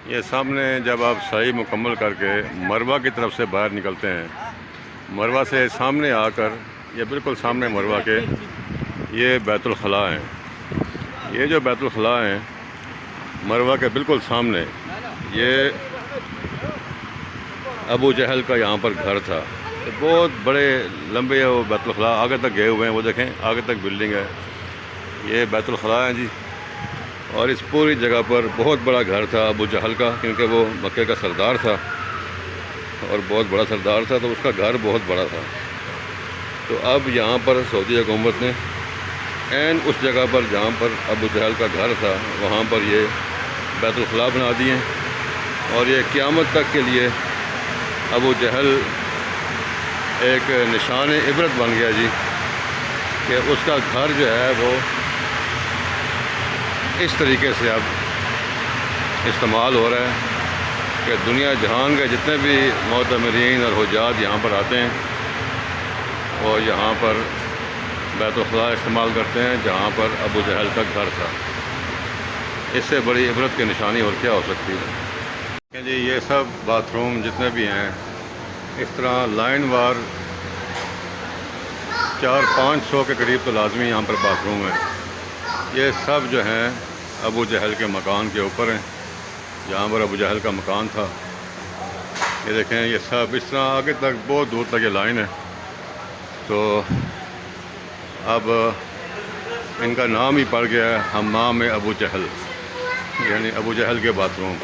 یہ سامنے جب آپ سعی مکمل کر کے مروہ کی طرف سے باہر نکلتے ہیں، مروہ سے سامنے آ کر یہ بالکل سامنے مروہ کے یہ بیت الخلاء ہیں۔ یہ جو بیت الخلاء ہیں مروہ کے بالکل سامنے، یہ ابو جہل کا یہاں پر گھر تھا۔ بہت بڑے لمبے وہ بیت الخلاء آگے تک گئے ہوئے ہیں، وہ دیکھیں آگے تک بلڈنگ ہے۔ یہ بیت الخلاء ہیں جی، اور اس پوری جگہ پر بہت بڑا گھر تھا ابو جہل کا، کیونکہ وہ مکے کا سردار تھا اور بہت بڑا سردار تھا، تو اس کا گھر بہت بڑا تھا۔ تو اب یہاں پر سعودی حکومت نے عین اس جگہ پر جہاں پر ابو جہل کا گھر تھا وہاں پر یہ بیت الخلاء بنا دیے، اور یہ قیامت تک کے لیے ابو جہل ایک نشان عبرت بن گیا جی، کہ اس کا گھر جو ہے وہ اس طریقے سے اب استعمال ہو رہا ہے کہ دنیا جہان کے جتنے بھی معتمرین اور حجاج یہاں پر آتے ہیں وہ یہاں پر بیت الخلاء استعمال کرتے ہیں جہاں پر ابو جہل کا گھر تھا۔ اس سے بڑی عبرت کی نشانی اور کیا ہو سکتی ہے جی۔ یہ سب باتھ روم جتنے بھی ہیں اس طرح لائن وار 400-500 کے قریب تو لازمی یہاں پر باتھ روم ہیں۔ یہ سب جو ہیں ابو جہل کے مکان کے اوپر ہیں، جہاں پر ابو جہل کا مکان تھا۔ یہ دیکھیں یہ سب اس طرح آگے تک بہت دور تک یہ لائن ہے۔ تو اب ان کا نام ہی پڑ گیا ہے حمام ابو جہل، یعنی ابو جہل کے باتھ روم۔